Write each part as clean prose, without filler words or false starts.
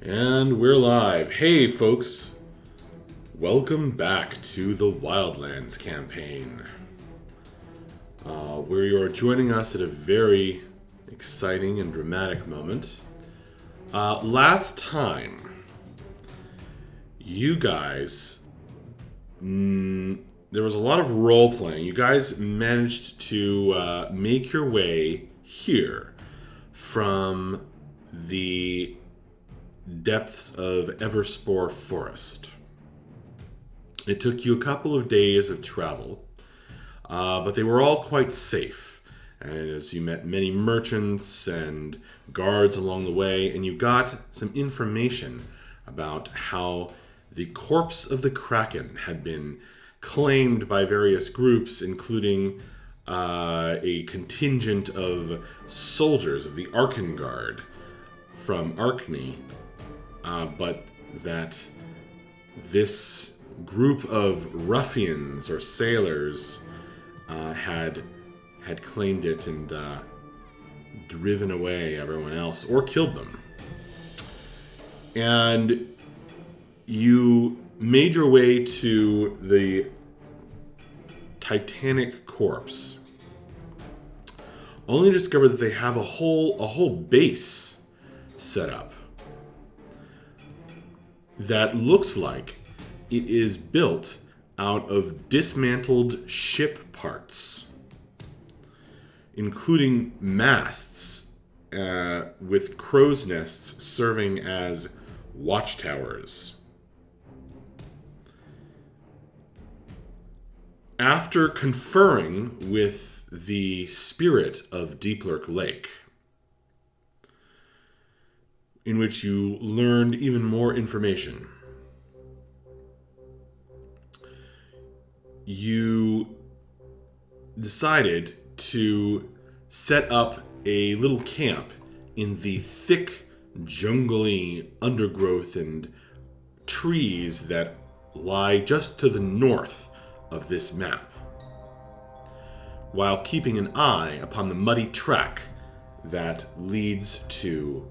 And we're live. Hey, folks. Welcome back to the Wildlands campaign. Where you are joining us at a very exciting and dramatic moment. Last time, you guys, there was a lot of role-playing. You guys managed to make your way here from the depths of Everspore Forest. It took you a couple of days of travel, but they were all quite safe. And as you met many merchants and guards along the way, and you got some information about how the corpse of the Kraken had been claimed by various groups, including a contingent of soldiers of the Arkan Guard from Arkney, but that this group of ruffians or sailors had claimed it and driven away everyone else or killed them. And you made your way to the Titanic corpse, only to discover that they have a whole base set up that looks like it is built out of dismantled ship parts, including masts with crow's nests serving as watchtowers. After conferring with the spirit of Deeplurk Lake, in which you learned even more information, you decided to set up a little camp in the thick, jungly undergrowth and trees that lie just to the north of this map, while keeping an eye upon the muddy track that leads to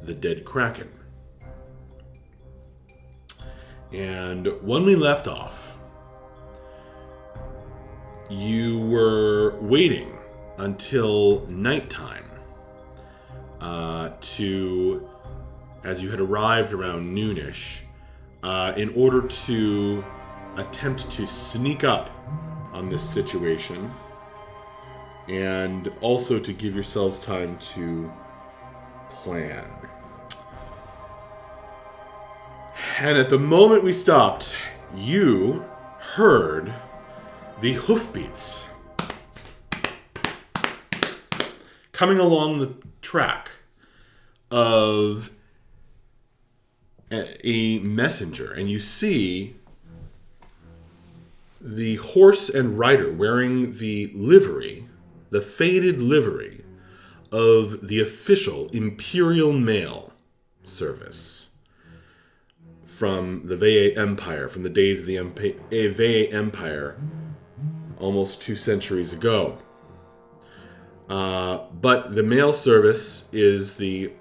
the dead Kraken. And when we left off, you were waiting until nighttime as you had arrived around noonish, in order to attempt to sneak up on this situation, and also to give yourselves time to plan. And at the moment we stopped, you heard the hoofbeats coming along the track of a messenger, and you see the horse and rider wearing the livery, the faded livery of the official Imperial Mail service from the Veye Empire, from the days of the Veye Empire almost 2 centuries ago. But the mail service is the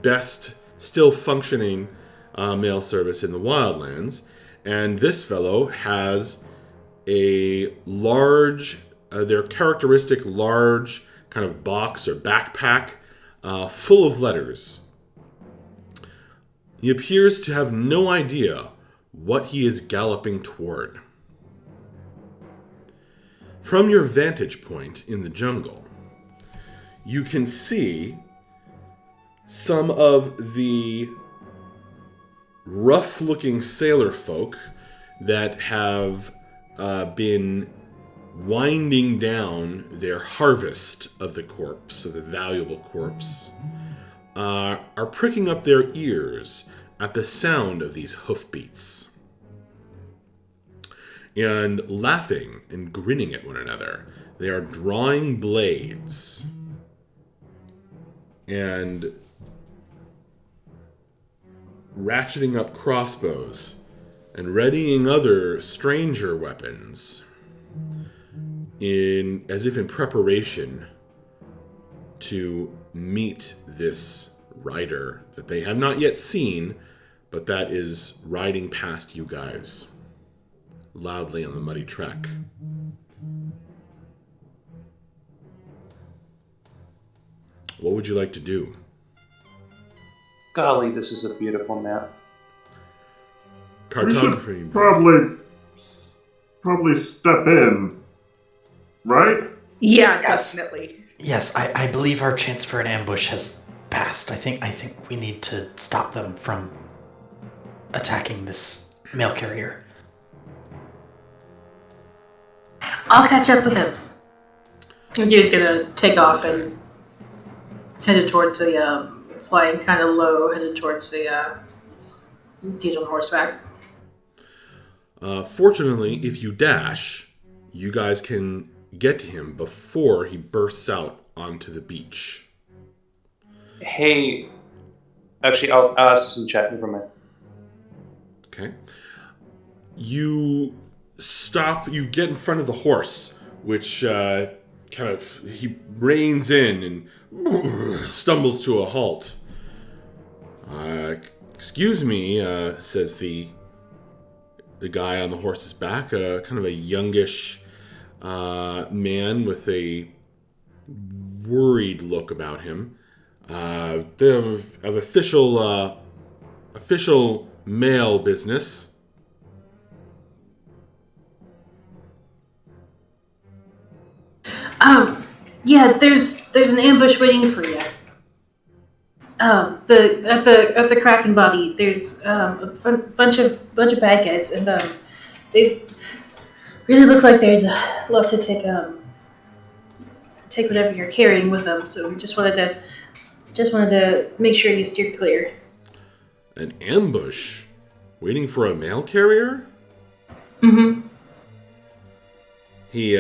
best still functioning mail service in the Wildlands, and this fellow has a large, their characteristic large kind of box or backpack full of letters. He appears to have no idea what he is galloping toward. From your vantage point in the jungle, you can see some of the rough-looking sailor folk that have been winding down their harvest of the corpse, of the valuable corpse, are pricking up their ears at the sound of these hoofbeats, and laughing and grinning at one another. They are drawing blades and ratcheting up crossbows and readying other stranger weapons, as if in preparation to meet this rider that they have not yet seen, but that is riding past you guys loudly on the muddy trek. What would you like to do? Golly, this is a beautiful map. Cartography. We should probably step in, right? Yeah, Yes. definitely. Yes, I believe our chance for an ambush has passed. I think we need to stop them from attacking this mail carrier. I'll catch up with him. And he's gonna take off and headed towards the flying kind of low, headed towards the dude on horseback. Fortunately, if you dash, you guys can get to him before he bursts out onto the beach. Hey, actually, I'll ask this in chat. Never mind. Okay. You stop, you get in front of the horse, which he reins in and stumbles to a halt. Excuse me, says the guy on the horse's back, kind of a youngish man with a worried look about him. Of official mail business. Yeah, there's an ambush waiting for you. At the Kraken body, there's a bunch of bad guys, and they really look like they'd love to take whatever you're carrying with them. So we just wanted to make sure you steer clear. An ambush? Waiting for a mail carrier? Mm-hmm. He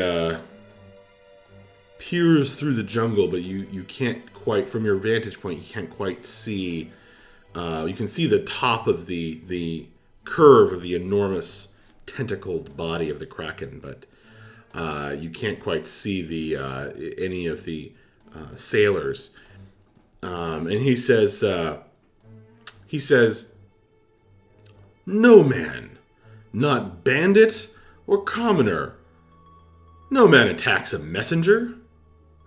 peers through the jungle, but you can't quite, from your vantage point, you can't quite see. You can see the top of the curve of the enormous tentacled body of the Kraken, but you can't quite see any of the sailors. And he says, "No man, not bandit or commoner. No man attacks a messenger.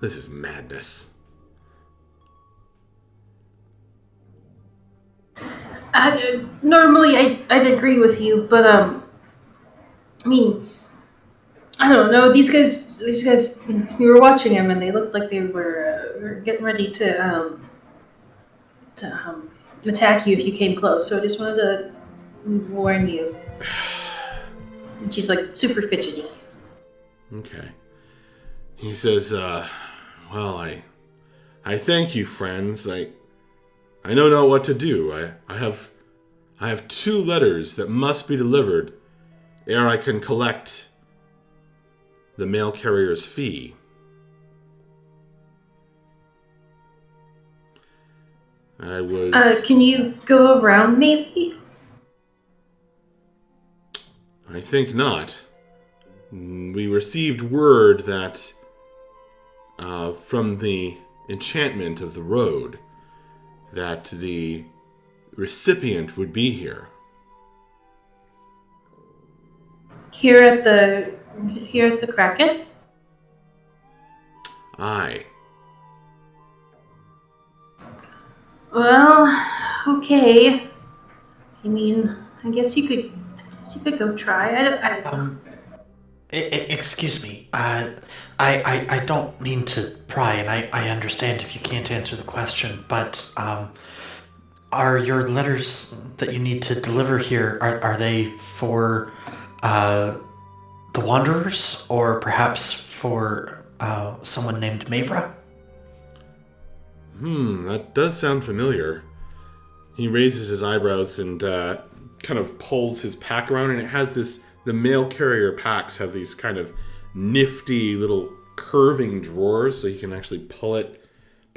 This is madness." Normally, I'd agree with you, but I mean, I don't know. These guys, we were watching them, and they looked like they were getting ready to attack you if you came close. So I just wanted to warn you. And she's like super fidgety. Okay. He says, well, I thank you, friends. I don't know what to do. I have 2 letters that must be delivered ere I can collect the mail carrier's fee. I was... Can you go around maybe? I think not. We received word that from the enchantment of the road that the recipient would be here. Here at the Kraken? Aye. Well, okay. I mean, I guess you could go try. Excuse me. I don't mean to pry, and I understand if you can't answer the question, but are your letters that you need to deliver here, are they for the Wanderers, or perhaps for someone named Mavra? That does sound familiar. He raises his eyebrows and kind of pulls his pack around, and it has the mail carrier packs have these kind of nifty little curving drawers, so you can actually pull it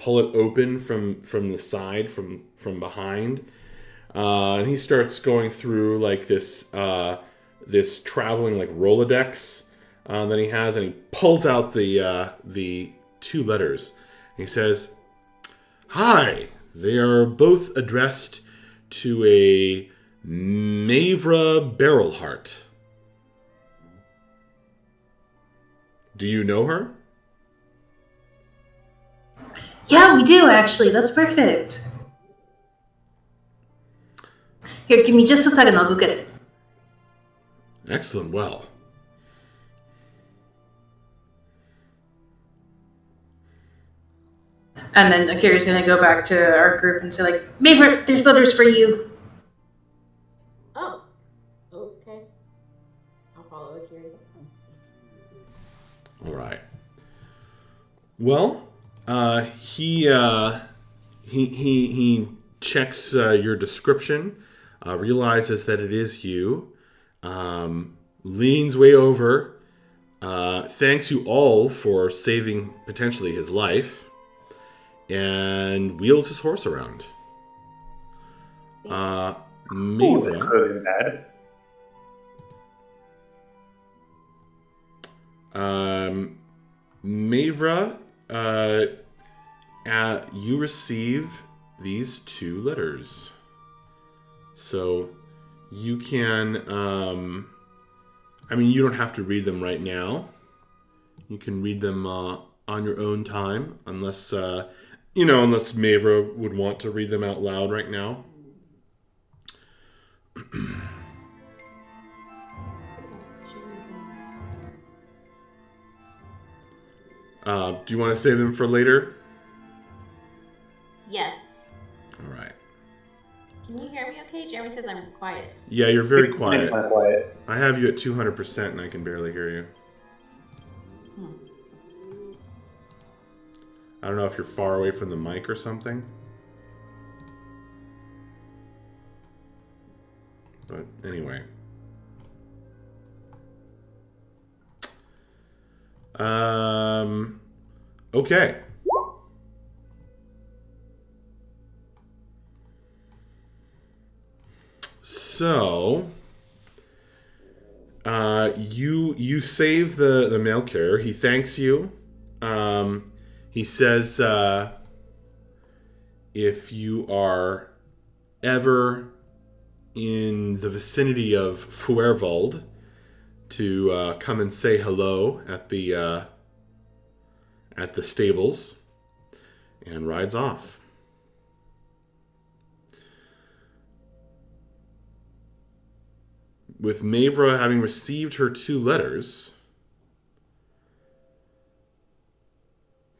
open from the side, from behind. And he starts going through like this traveling like Rolodex that he has, and he pulls out the 2 letters. And he says, "Hi, They are both addressed to a Mavra Barrelheart. Do you know her? Yeah, we do, actually. That's perfect. Here, give me just a second. I'll go get it. Excellent. Well. And then Akira's going to go back to our group and say, like, Maver, there's letters for you. Oh, okay. I'll follow Akira. All right. Well, he checks your description, realizes that it is you, leans way over, thanks you all for saving potentially his life, and wheels his horse around. That Mavra, could have been bad. Mavra, you receive these 2 letters. So you can, you don't have to read them right now. You can read them on your own time, unless Mavra would want to read them out loud right now. Do you want to save them for later? Yes. All right. Can you hear me okay? Jeremy says I'm quiet. Yeah, you're very quiet. Quiet. I have you at 200% and I can barely hear you. I don't know if you're far away from the mic or something. But anyway. Okay. So, you save the mail carrier. He thanks you. He says, if you are ever in the vicinity of Fuerwald, to come and say hello at the stables, and rides off. With Mavra having received her 2 letters,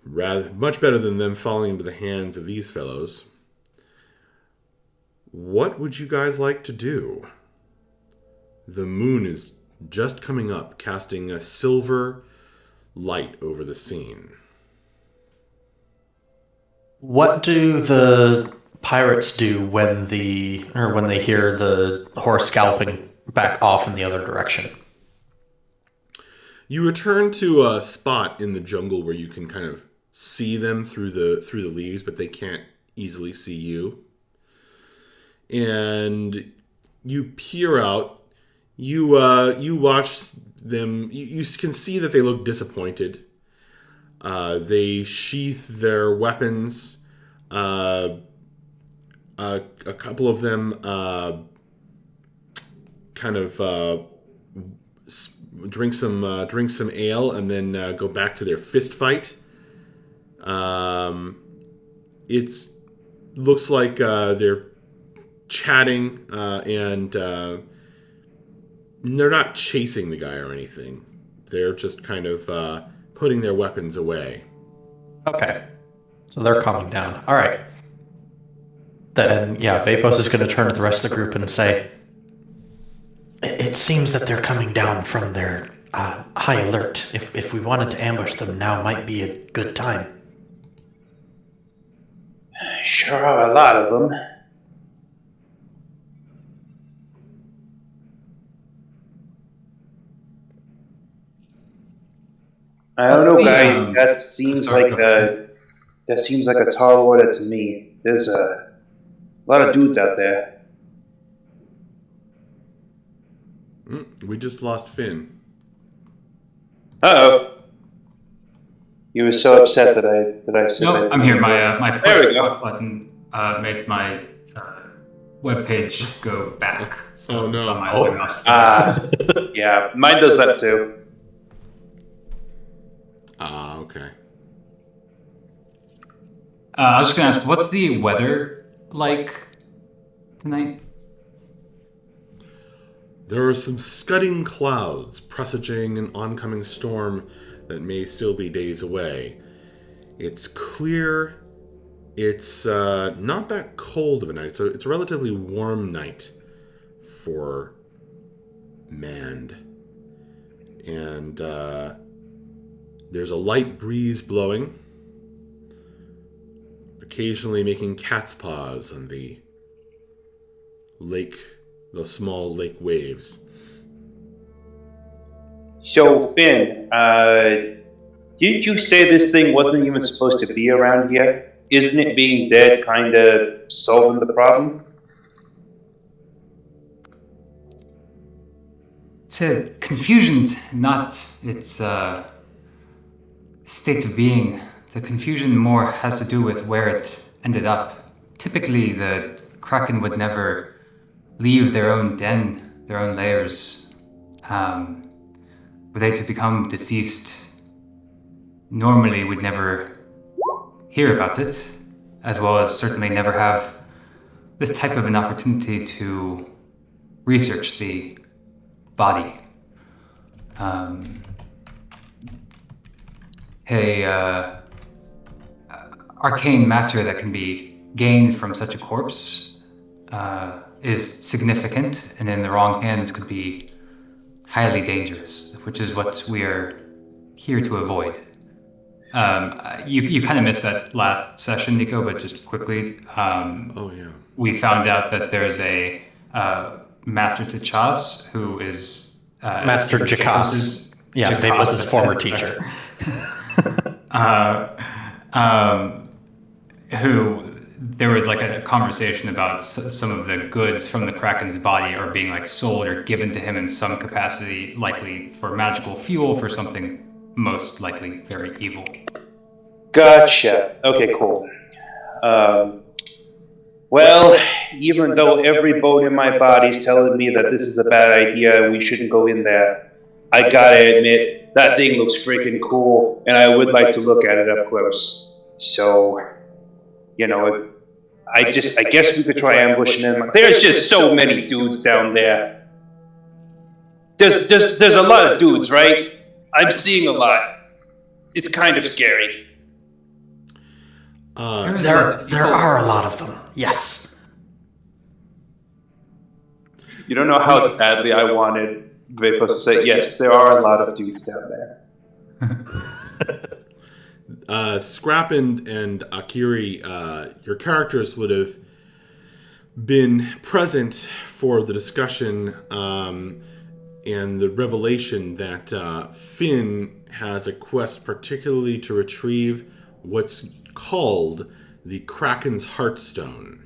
much better than them falling into the hands of these fellows, what would you guys like to do? The moon is just coming up, casting a silver light over the scene. What do the pirates do when they hear the horse galloping back off in the other direction? You return to a spot in the jungle where you can kind of see them through the leaves, but they can't easily see you. And you peer out. You watch them. You can see that they look disappointed. They sheath their weapons. A couple of them drink some ale and then go back to their fist fight. It looks like they're chatting and they're not chasing the guy or anything. They're just kind of putting their weapons away. Okay. So they're calming down. All right. Then, yeah, Vapos is going to turn to the rest of the group and say, it seems that they're coming down from their high alert. If we wanted to ambush them, now might be a good time. Sure are a lot of them. I don't know, guys. That seems like a tall order to me. There's a lot of dudes out there. We just lost Finn. Uh-oh. You were so upset that I said Nope, that. I'm here. My There we push go. talk button make my webpage go back. So Oh, no. it's on my other mouse still. Yeah, mine does that too. Okay. I was just gonna ask, what's the weather like tonight? There are some scudding clouds presaging an oncoming storm that may still be days away. It's clear. It's not that cold of a night. It's a relatively warm night for Mand. And there's a light breeze blowing, occasionally making cat's paws on the small lake waves. So, Finn, didn't you say this thing wasn't even supposed to be around here? Isn't it being dead kind of solving the problem? It's a confusion's not its state of being. The confusion more has to do with where it ended up. Typically, the Kraken would never leave their own den, their own lairs. Were they to become deceased, normally we'd never hear about it, as well as certainly never have this type of an opportunity to research the body. Arcane matter that can be gained from such a corpse is significant, and in the wrong hands could be highly dangerous, which is what we are here to avoid. You kind of missed that last session, Nico, but just quickly. Oh, yeah. We found out that there's a Master Tichas who is... Master Jakas. Yeah, Vapos' former teacher. Who there was like a conversation about some of the goods from the Kraken's body are being like sold or given to him in some capacity, likely for magical fuel for something most likely very evil. Gotcha. Okay, cool. Well, even though every bone in my body's telling me that this is a bad idea and we shouldn't go in there, I gotta admit, that thing looks freaking cool, and I would like to look at it up close. So, you know, I guess we could try ambushing them. There's just so many dudes down there. There's a lot of dudes, right? I'm seeing a lot. It's kind of scary. There are a lot of them, yes. You don't know how badly I wanted Vapos to say, yes, there are a lot of dudes down there. Scrap and Akiri, your characters would have been present for the discussion and the revelation that Finn has a quest particularly to retrieve what's called the Kraken's Heartstone.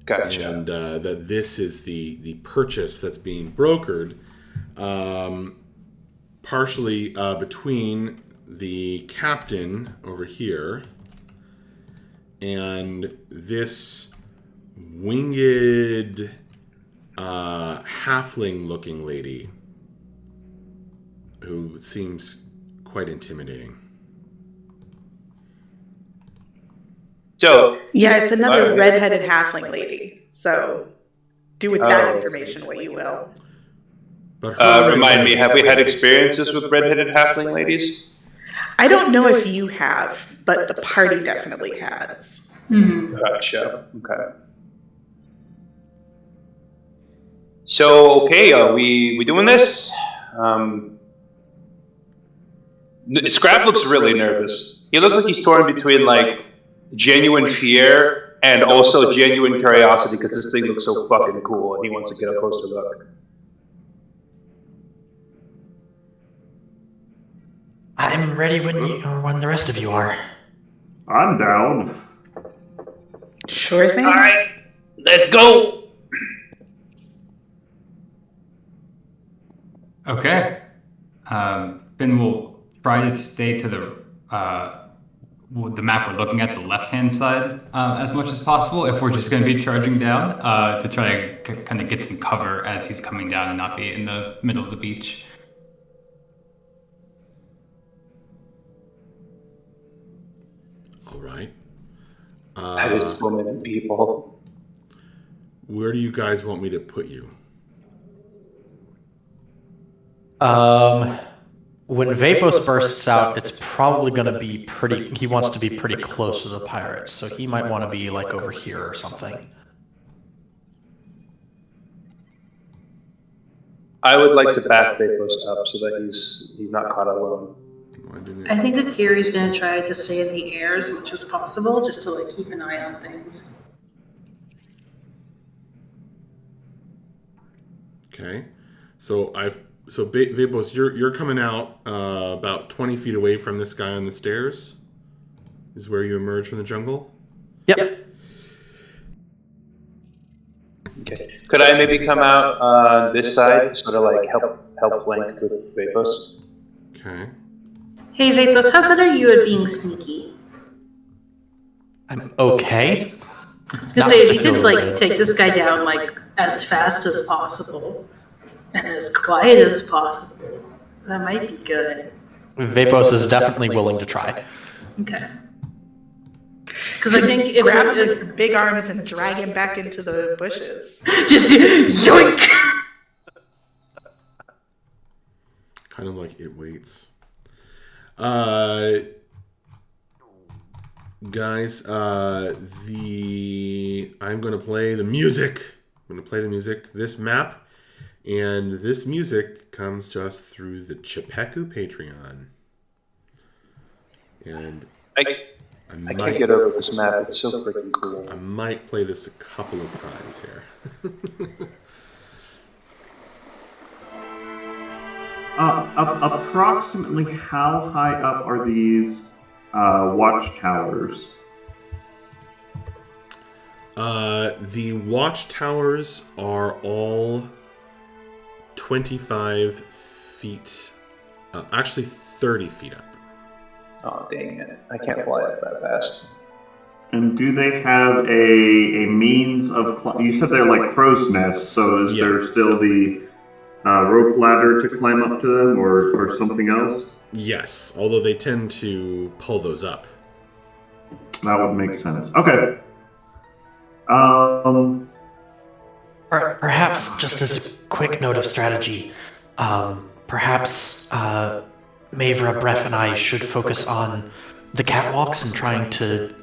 Gotcha. And that this is the purchase that's being brokered partially between the captain over here and this winged halfling-looking lady who seems quite intimidating. So, yeah, it's another red-headed halfling lady. So, do with that information what you will. But remind me, have we had experiences with red-headed halfling ladies? I don't know if you have, but the party definitely has. Mm-hmm. Gotcha. Okay. So, okay, are we doing this? Scrap looks really nervous. He looks like he's torn between, like, genuine fear and also genuine curiosity because this thing looks so fucking cool and he wants to get a closer look. I'm ready when the rest of you are. I'm down. Sure thing. All right, let's go. Okay. Ben will try to stay to the the map we're looking at, the left-hand side, as much as possible if we're just going to be charging down, to try to kind of get some cover as he's coming down and not be in the middle of the beach. All right. That is so many people. Where do you guys want me to put you? When Vapos bursts out, it's probably going to be pretty. He wants to be pretty close to the pirates, so he might want to be like over here or something. I would like to back Vapos up so that he's not caught alone. I think Akiri's going to try to stay in the air as much as possible, just to like keep an eye on things. Okay. So Vapos, you're coming out about 20 feet away from this guy on the stairs. Is where you emerge from the jungle. Yep. Okay. Could I maybe come out on this side, sort of like help flank with Vapos? Okay. Hey Vapos, how good are you at being sneaky? I'm okay. I was gonna say, if you could like take this guy down like as fast as possible and as quiet as possible, that might be good. Vapos is definitely willing to try. Okay. Because I think if grab him with the big arms and drag him back into the bushes. just yoink. Kind of like It Waits. Guys, I'm gonna play the music. This map, and this music comes to us through the Chepeku Patreon. And I can't get over this map. It's so freaking cool. I might play this a couple of times here. Approximately how high up are these watchtowers? The watchtowers are all 25 feet, actually 30 feet up. Oh, dang it. I can't fly up that fast. And do they have a means of... You said they're like crow's nests, so is there still the rope ladder to climb up to them, or something else? Yes, although they tend to pull those up. That would make sense. Okay. Perhaps, just as a quick note of strategy, perhaps Mavra, Bref, and I should focus on the catwalks and trying to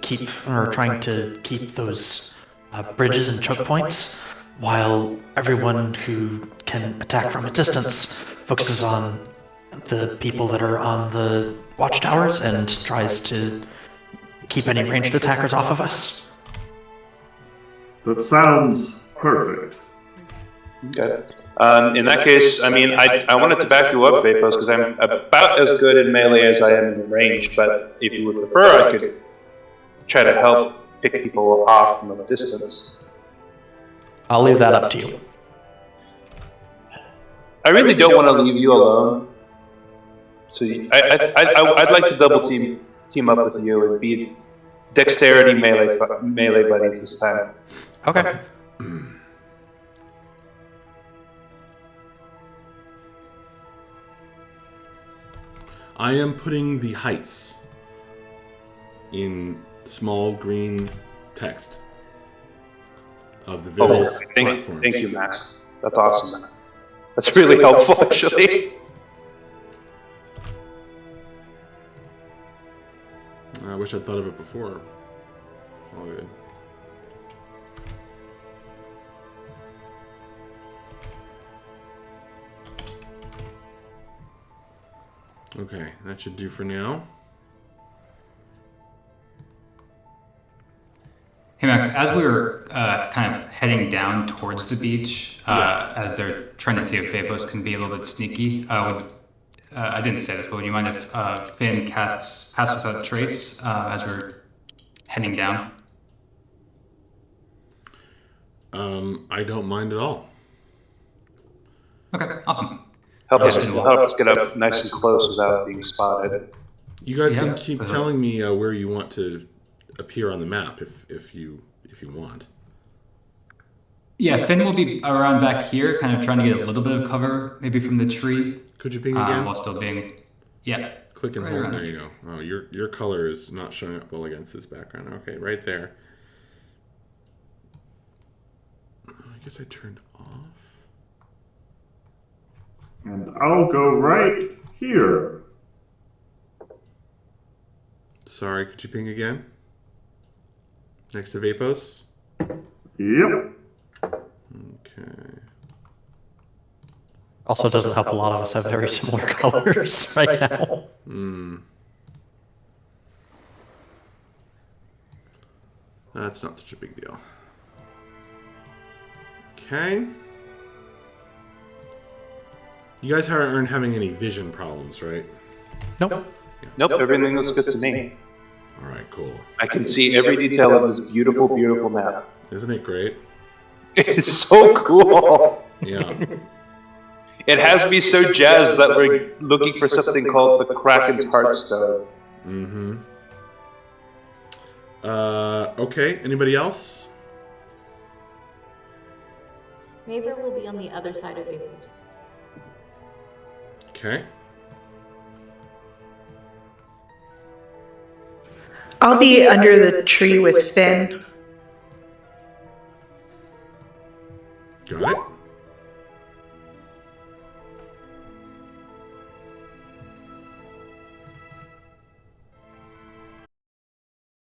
keep those bridges and choke points, while everyone who can attack from a distance focuses on the people that are on the watchtowers and tries to keep any ranged attackers off of us. That sounds perfect. Okay. In that case, I mean, I wanted to back you up, Vapos, because I'm about as good in melee as I am in range, but if you would prefer, I could try to help pick people off from a distance. I'll leave that up to you. I really don't want to leave you alone. So I'd like to double team up with you and be dexterity melee buddies this time. Okay. I am putting the heights in small green text of the various platforms. Thank you, Max. That's awesome. That's really helpful, actually. I wish I'd thought of it before. It's all good. Okay, that should do for now. Hey Max, as we were kind of heading down towards the beach, as they're trying to see if Vapos can be a little bit sneaky, I didn't say this, but would you mind if Finn casts Pass Without Trace as we're heading down? I don't mind at all. Okay, awesome. Help us get up nice and close without being spotted. You guys can Yeah. keep telling me where you want to appear on the map if you want. Yeah, Finn will be around back here, kind of trying to get a little bit of cover, maybe from the tree. Could you ping again? While still being, yeah. Click and Right hold. around. There you go. Oh, your color is not showing up well against this background. Okay, right there. I guess I turned off. And I'll go right here. Sorry, could you ping again? Next to Vapos? Yep. Okay. Also, doesn't help a lot of us have very similar colors right now. That's not such a big deal. Okay. You guys aren't having any vision problems, right? Nope. Nope, everything looks good to me. All right, cool. I can see every detail of this beautiful, beautiful map. Isn't it great? It's so cool. Yeah. It has me so jazzed that we're looking for something called the Kraken's Heartstone. Mm-hmm. Okay, anybody else? Maver will be on the other side of Vapors. Okay. I'll be under the tree with Finn. Got it.